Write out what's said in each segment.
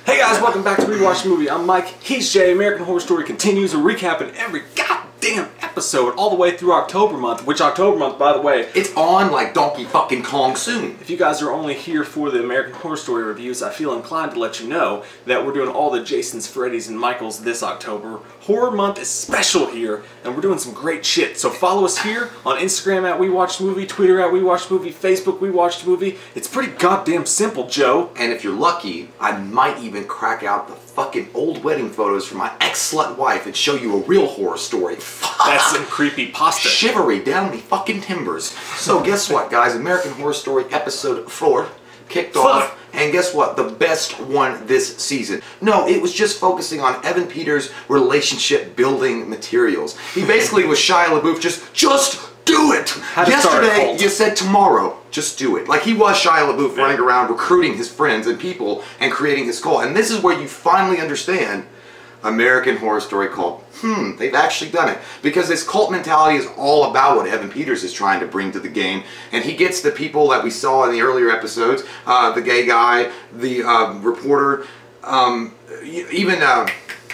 Hey guys, welcome back to Rewatch the Movie. I'm Mike, he's Jay. American Horror Story continues, we're recapping every goddamn episode all the way through October month, which October month, by the way, it's on like Donkey fucking Kong soon. If you guys are only here for the American Horror Story reviews, I feel inclined to let you know that we're doing all the Jasons, Freddys, and Michaels this October. Horror month is special here, and we're doing some great shit. So follow us here on Instagram at WeWatchedMovie, Twitter at WeWatchedMovie, Facebook WeWatchedMovie. It's pretty goddamn simple, Joe. And if you're lucky, I might even crack out the fucking old wedding photos from my ex-slut wife and show you a real horror story. That's some creepy pasta. Shivery down the fucking timbers. So guess what, guys? American Horror Story episode 4 kicked off. And guess what? The best one this season. No, it was just focusing on Evan Peters' relationship building materials. He basically was Shia LaBeouf, just do it! Yesterday, you said tomorrow, just do it. Like he was Shia LaBeouf running around recruiting his friends and people and creating his cult. And this is where you finally understand American Horror Story cult. They've actually done it. Because this cult mentality is all about what Evan Peters is trying to bring to the game. And he gets the people that we saw in the earlier episodes, the gay guy, the reporter, even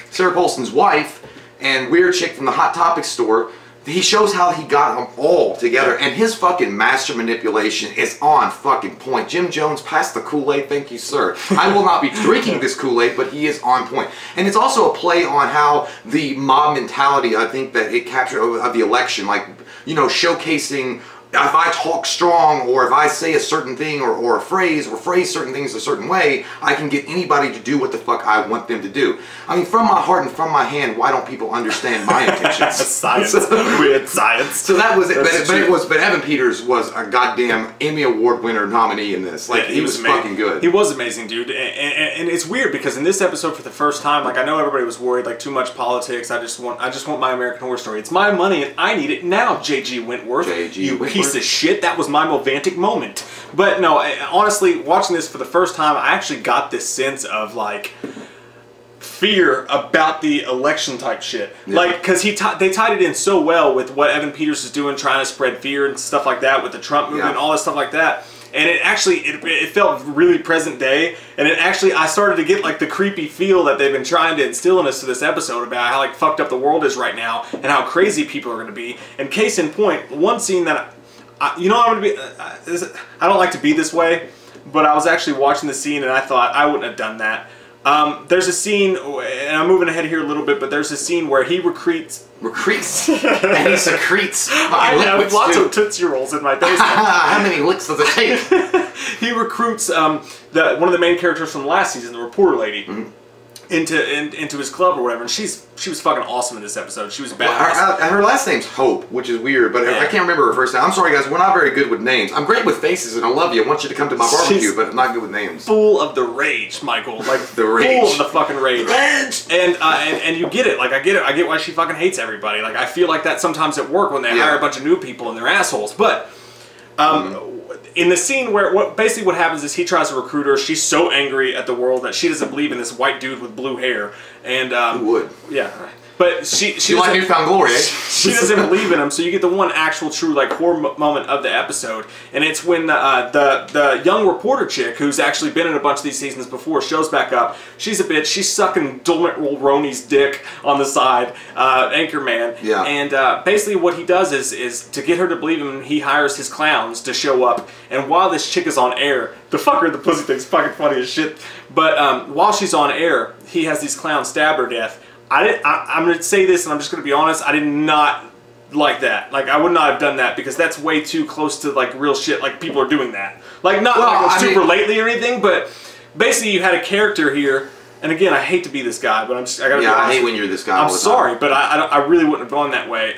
Sarah Paulson's wife, and weird chick from the Hot Topic store. He shows how he got them all together, and his fucking master manipulation is on fucking point. Jim Jones, pass the Kool-Aid, thank you, sir. I will not be drinking this Kool-Aid, but he is on point. And it's also a play on how the mob mentality, I think, that it captured of the election, like, you know, showcasing if I talk strong, or if I say a certain thing, or phrase certain things a certain way, I can get anybody to do what the fuck I want them to do. I mean, from my heart and from my hand, why don't people understand my intentions? Science. Weird science. So that was it. But Evan Peters was a goddamn Emmy Award winner nominee in this. Like, yeah, he was fucking good. He was amazing, dude. And it's weird because in this episode, for the first time, like, I know everybody was worried, like, too much politics. I just want my American Horror Story. It's my money and I need it now, J.G. Wentworth. You piece of shit. That was my Movantic moment. But no, honestly, watching this for the first time, I actually got this sense of, like, fear about the election type shit. Yeah. Like, because they tied it in so well with what Evan Peters is doing, trying to spread fear and stuff like that with the Trump movement and all this stuff like that. And it actually, it felt really present day. And it actually, I started to get like the creepy feel that they've been trying to instill in us to this episode about how like fucked up the world is right now and how crazy people are going to be. And case in point, one scene that, you know, I'm going to be, I don't like to be this way, but I was actually watching the scene and I thought I wouldn't have done that. There's a scene, and I'm moving ahead here a little bit, but there's a scene where he recruits, and he secretes. I have lots of Tootsie Rolls in my basement. How many licks does it take? He recruits one of the main characters from last season, the reporter lady, into his club or whatever, and she was fucking awesome in this episode. She was badass. Her last name's Hope, which is weird, but I can't remember her first name. I'm sorry, guys. We're not very good with names. I'm great with faces, and I love you. I want you to come to my barbecue, but I'm not good with names. Full of the rage, Michael. Like the rage. Full of the fucking rage. And you get it. Like I get it. I get why she fucking hates everybody. Like I feel like that sometimes at work when they hire a bunch of new people and they're assholes. But in the scene where basically what happens is he tries to recruit her. She's so angry at the world that she doesn't believe in this white dude with blue hair. And who would? Yeah. But she like Newfound Glory, eh? She doesn't believe in him, so you get the one actual true like horror moment of the episode, and it's when the young reporter chick who's actually been in a bunch of these seasons before shows back up. She's a bitch. She's sucking Dermot Mulroney's dick on the side, Anchorman. Yeah. And basically what he does is to get her to believe him, he hires his clowns to show up. And while this chick is on air, the fucker the pussy thing's fucking funny as shit. But while she's on air, he has these clowns stab her to death. I'm going to say this, and I'm just going to be honest, I did not like that. Like, I would not have done that, because that's way too close to, like, real shit. Like, people are doing that. Like, not like super lately or anything, but basically you had a character here, and again, I hate to be this guy, but I gotta be honest. I hate when you're this guy all the time. I'm sorry, but I really wouldn't have gone that way.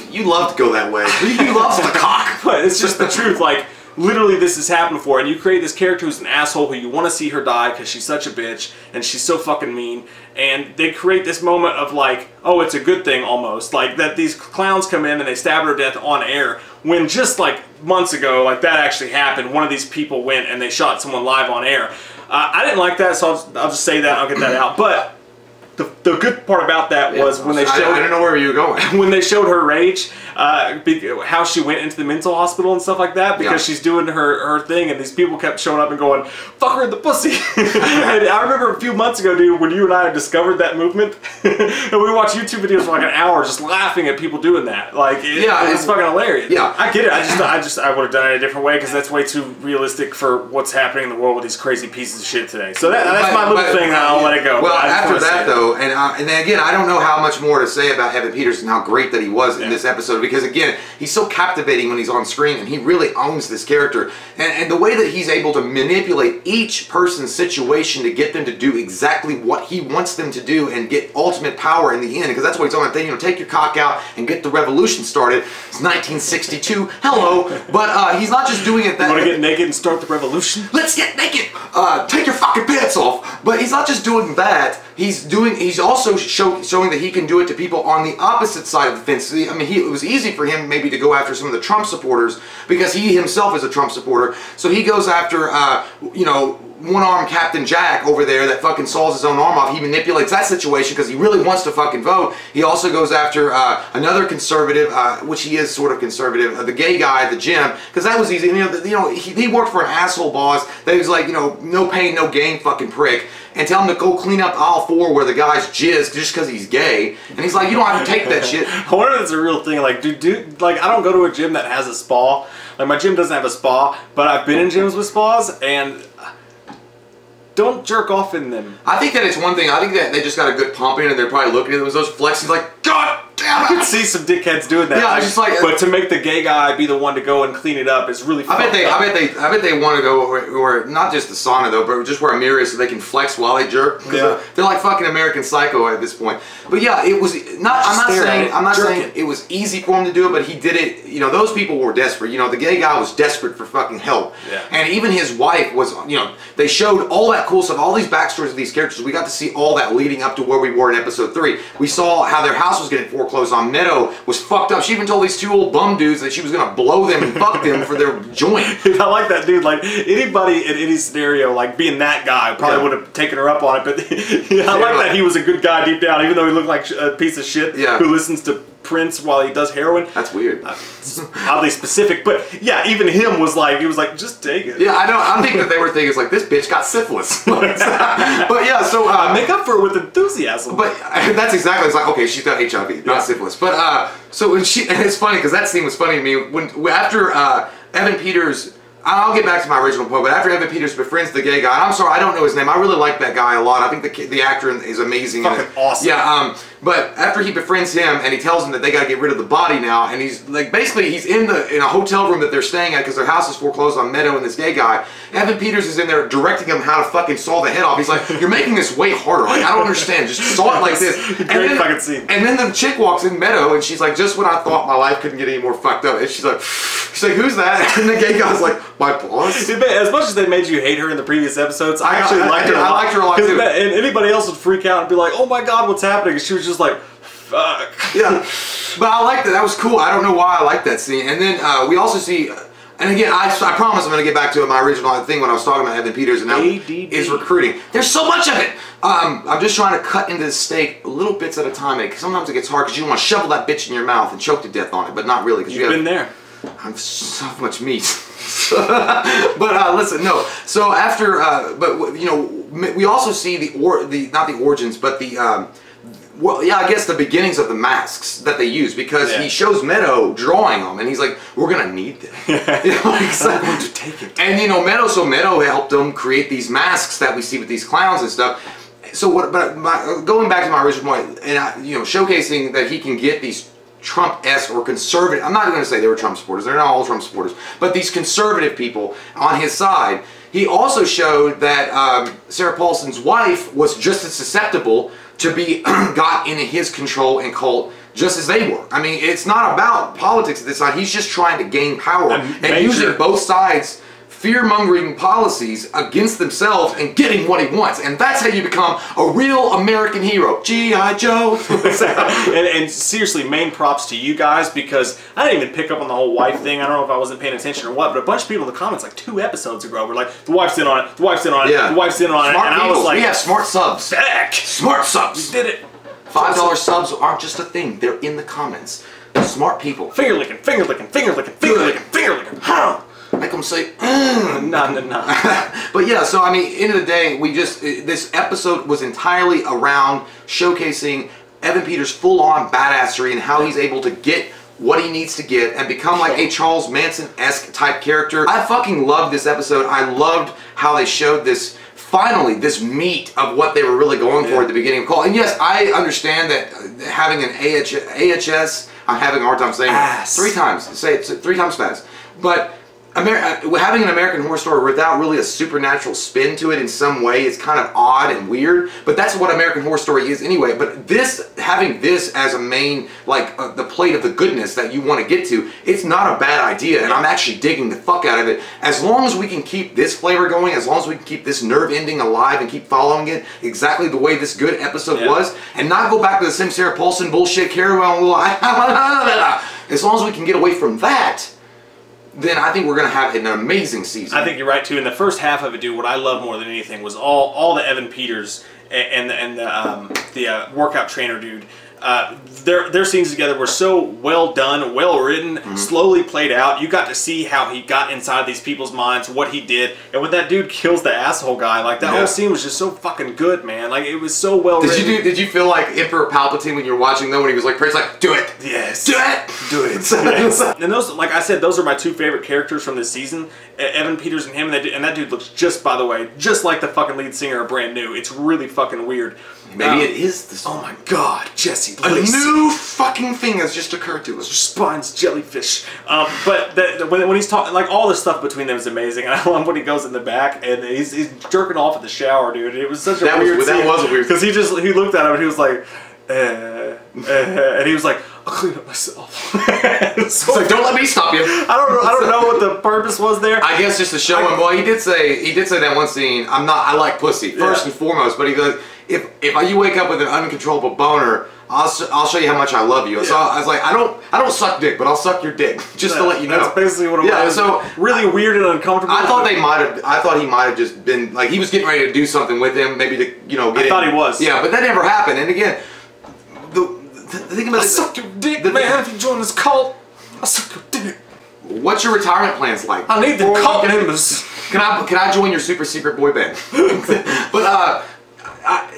You love to go that way. You love the cock. But it's just the truth, like, literally this has happened before, and you create this character who's an asshole who you want to see her die because she's such a bitch and she's so fucking mean, and they create this moment of like, oh, it's a good thing almost, like that these clowns come in and they stab her to death on air, when just like months ago, like that actually happened. One of these people went and they shot someone live on air. I didn't like that, so I'll just say that, I'll get that out. But the good part about that was when they showed. I didn't know where you were going. When they showed her rage, how she went into the mental hospital and stuff like that, because she's doing her thing, and these people kept showing up and going, "Fuck her in the pussy." And I remember a few months ago, dude, when you and I discovered that movement, and we watched YouTube videos for like an hour just laughing at people doing that. Like, it was fucking hilarious. Yeah, I get it. I would have done it a different way because that's way too realistic for what's happening in the world with these crazy pieces of shit today. So that's my little thing. I'll let it go. Well, after that though, and then again, I don't know how much more to say about Evan Peters and how great that he was in this episode, because again, he's so captivating when he's on screen, and he really owns this character, and the way that he's able to manipulate each person's situation to get them to do exactly what he wants them to do and get ultimate power in the end, because that's what he's talking about. You know, take your cock out and get the revolution started. It's 1962. Hello, but he's not just doing it that. You want to get naked and start the revolution? Let's get naked. Take your fucking pants off. But he's not just doing that. He's also showing that he can do it to people on the opposite side of the fence. I mean, it was easy for him maybe to go after some of the Trump supporters because he himself is a Trump supporter. So he goes after, you know, one-armed Captain Jack over there that fucking saws his own arm off. He manipulates that situation because he really wants to fucking vote. He also goes after another conservative, which he is sort of conservative, the gay guy at the gym, because that was easy. You know, he worked for an asshole boss that was like, you know, no pain, no gain fucking prick, and tell him to go clean up aisle 4 where the guy's jizz just because he's gay. And he's like, you don't have to take that shit. I wonder if it's a real thing. Like, dude, like, I don't go to a gym that has a spa. Like, my gym doesn't have a spa, but I've been in gyms with spas, and don't jerk off in them. I think that it's one thing. I think that they just got a good pump in, and they're probably looking at those flexing like, God damn it! I could see some dickheads doing that. Yeah, I just like. But to make the gay guy be the one to go and clean it up is really fun. I bet they want to go where not just the sauna though, but just where a mirror is so they can flex while they jerk. Yeah. They're like fucking American Psycho at this point. But yeah, it was not. I'm not saying it was easy for him to do it, but he did it. You know, those people were desperate. You know, the gay guy was desperate for fucking help. Yeah. And even his wife was. You know, they showed all that cool stuff, all these backstories of these characters. We got to see all that leading up to where we were in episode 3. We saw how their house was getting foreclosed on. Meadow was fucked up. She even told these 2 old bum dudes that she was gonna blow them and fuck them for their joint. I like that dude. Like, anybody in any scenario, like being that guy, probably would have taken her up on it. But I like that he was a good guy deep down, even though he looked like a piece of shit who listens to Prince while he does heroin. That's weird. Oddly specific, but yeah, even him was like, he was like, just take it. Yeah, I know. I think that they were thinking, it's like, this bitch got syphilis. But yeah, so make up for it with enthusiasm. But that's exactly. It's like, okay, she's got HIV, not syphilis. But so when and it's funny because that scene was funny to me when after Evan Peters. I'll get back to my original point, but after Evan Peters befriends the gay guy, I'm sorry, I don't know his name. I really like that guy a lot. I think the actor is amazing. Fucking awesome. Yeah, but after he befriends him and he tells him that they got to get rid of the body now, and he's like, basically he's in a hotel room that they're staying at because their house is foreclosed on Meadow and this gay guy. Evan Peters is in there directing him how to fucking saw the head off. He's like, you're making this way harder. Like, I don't understand. Just saw it like this. Great fucking scene. And then the chick walks in, Meadow, and she's like, just when I thought my life couldn't get any more fucked up. And she's like, who's that? And the gay guy's like, my boss. As much as they made you hate her in the previous episodes, I actually liked her. I liked her a lot too. And anybody else would freak out and be like, "Oh my god, what's happening?" And she was just like, "Fuck." Yeah, but I liked that. That was cool. I don't know why I liked that scene. And then we also see, and again, I promise I'm going to get back to my original thing when I was talking about Evan Peters, and that is recruiting. There's so much of it. I'm just trying to cut into the steak little bits at a time. Sometimes it gets hard because you want to shovel that bitch in your mouth and choke to death on it, but not really because you've been there. I'm so much meat. But listen, no. So after, but you know, we also see not the origins, but the well, yeah, I guess the beginnings of the masks that they use, because he shows Meadow drawing them, and he's like, "We're gonna need them." You know, I'm going to take it. And you know, Meadow helped them create these masks that we see with these clowns and stuff. So what? But going back to my original point, and you know, showcasing that he can get these Trump-esque or conservative, I'm not going to say they were Trump supporters, they're not all Trump supporters, but these conservative people on his side. He also showed that Sarah Paulson's wife was just as susceptible to be got into his control and cult just as they were. I mean, it's not about politics at this time. He's just trying to gain power and using both sides fear-mongering policies against themselves and getting what he wants. And that's how you become a real American hero. G.I. Joe. and seriously, main props to you guys, because I didn't even pick up on the whole wife thing. I don't know if I wasn't paying attention or what, but a bunch of people in the comments like 2 episodes ago were like, the wife's in on it, the wife's in on it, the wife's in on it. Smart and people. I was like, we have smart subs. Heck! Smart subs. We did it. $5 subs aren't just a thing. They're in the comments. Smart people. Finger licking, finger licking, finger licking, finger licking, finger licking. Make them say, No. But yeah, so I mean, end of the day, this episode was entirely around showcasing Evan Peters' full-on badassery and how he's able to get what he needs to get and become like a Charles Manson-esque type character. I fucking loved this episode. I loved how they showed this, finally, this meat of what they were really going for at the beginning of Call. And yes, I understand that having an AHS, I'm having a hard time saying it 3 times. Say it 3 times fast. But having an American Horror Story without really a supernatural spin to it in some way is kind of odd and weird, but that's what American Horror Story is anyway. But having this as a main, like the plate of the goodness that you want to get to, it's not a bad idea, and I'm actually digging the fuck out of it. As long as we can keep this flavor going, as long as we can keep this nerve ending alive and keep following it exactly the way this good episode was, and not go back to the same Sarah Paulson bullshit, Carrie Well, as long as we can get away from that, then I think we're going to have an amazing season. I think you're right, too. In the first half of it, dude, what I love more than anything was all the Evan Peters and the workout trainer dude. Their scenes together were so well done, well written, slowly played out. You got to see how he got inside these people's minds, what he did, and when that dude kills the asshole guy, like that whole scene was just so fucking good, man. Like it was so well written. Did you feel like Emperor Palpatine when you were watching them when he was like, "Prince, like, do it, yes, do it, do it." Yes. And those, like I said, those are my 2 favorite characters from this season. Evan Peters and him, and that dude looks just, by the way, just like the fucking lead singer of Brand New. It's really fucking weird. Maybe it is the song. Oh my god, Jesse A new fucking thing has just occurred to us. Spine's jellyfish. But when he's talking, like all the stuff between them is amazing. I love when he goes in the back and he's jerking off at the shower, dude. It was such a weird scene. That was a weird. Because he looked at him and he was like, and he was like, I'll clean up myself. It's like, don't let me stop you. I don't know what the purpose was there. I guess just to show him. Well, he did say that one scene. I like pussy first and foremost. But he goes, if you wake up with an uncontrollable boner, I'll show you how much I love you. So I was like, I don't suck dick, but I'll suck your dick just to let you know. That's basically what it was. Yeah. So really weird and uncomfortable. I thought he might have just been like he was getting ready to do something with him, maybe to get. I thought he was. Yeah, but that never happened. And again, the thing about I suck your dick, man. If you join this cult, I suck your dick. What's your retirement plans like? I need the cult members. Can I join your super secret boy band? But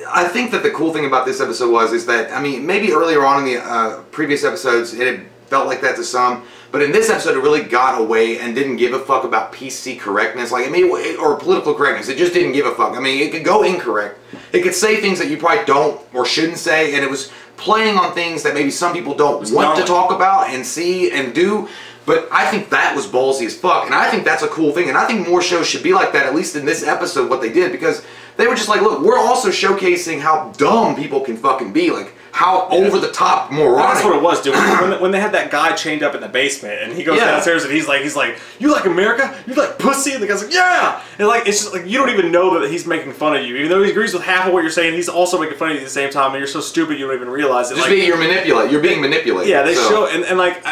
I think that the cool thing about this episode is that, I mean, maybe earlier on in the previous episodes it had felt like that to some, but in this episode it really got away and didn't give a fuck about PC correctness, like or political correctness. It just didn't give a fuck. I mean, it could go incorrect. It could say things that you probably don't or shouldn't say, and it was playing on things that maybe some people don't want to talk about and see and do. But I think that was ballsy as fuck, and I think that's a cool thing, and I think more shows should be like that, at least in this episode, what they did, because they were just like, look, we're also showcasing how dumb people can fucking be, like, how over-the-top moronic. That's what it was, dude. When they had that guy chained up in the basement, and he goes downstairs, and he's like, you like America? You like pussy? And the guy's like, yeah! And like, it's just like, you don't even know that he's making fun of you. Even though he agrees with half of what you're saying, he's also making fun of you at the same time, and you're so stupid you don't even realize it. Just you're being manipulated. Yeah, they show, and like,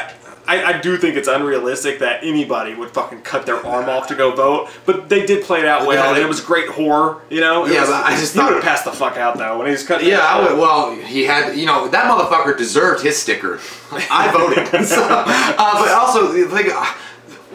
I do think it's unrealistic that anybody would fucking cut their arm off to go vote, but they did play it out well, and it was great horror, you know? But I just thought he would have passed the fuck out, though, when he was cutting he had, that motherfucker deserved his sticker. I voted. But also, the thing,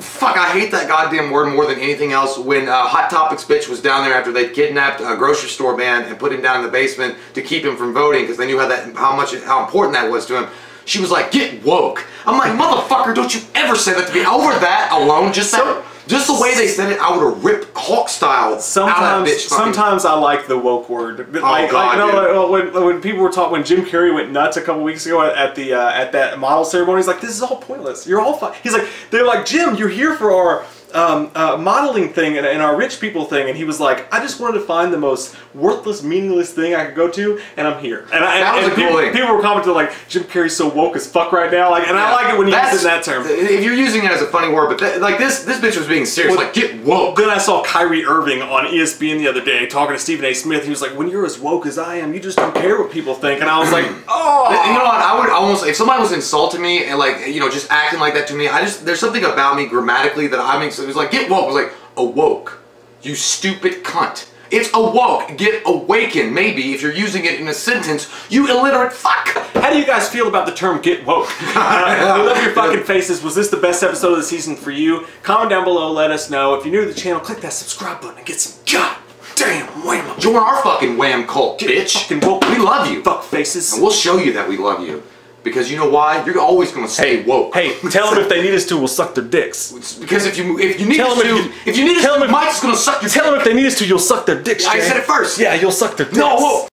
fuck, I hate that goddamn word more than anything else. When Hot Topics bitch was down there after they'd kidnapped a grocery store man and put him down in the basement to keep him from voting, because they knew how important that was to him. She was like, get woke. I'm like, motherfucker, don't you ever say that to me. Over that alone, just the way they said it, I would have ripped Hawk style out of that bitch. Sometimes I like the woke word. When people were talking, when Jim Carrey went nuts a couple weeks ago at that model ceremony, he's like, this is all pointless. You're all fine. He's like, they're like, Jim, you're here for modeling thing and our rich people thing, and he was like, I just wanted to find the most worthless, meaningless thing I could go to, and I'm here. And people were commenting like, Jim Carrey's so woke as fuck right now, like, and I like it when he uses that term. If you're using it as a funny word, but like this bitch was being serious, like, get woke. Then I saw Kyrie Irving on ESPN the other day talking to Stephen A. Smith. He was like, when you're as woke as I am, you just don't care what people think. And I was like, oh. You know what? I would almost, if somebody was insulting me and like, you know, just acting like that to me, there's something about me grammatically that it was like, get woke. It was like, awoke. You stupid cunt. It's awoke. Get awakened. Maybe if you're using it in a sentence, you illiterate fuck. How do you guys feel about the term get woke? We love your fucking faces. Was this the best episode of the season for you? Comment down below. Let us know. If you're new to the channel, click that subscribe button and get some goddamn wham. Join our fucking wham cult, bitch. Fucking woke. We love you. Fuck faces. And we'll show you that we love you. Because you know why? You're always going to stay woke. Hey, tell them if they need us to, we'll suck their dicks. Because if you need us to, Mike's going to suck your dick. Tell them if they need us to, you'll suck their dicks. I said it first. Yeah, you'll suck their dicks. No,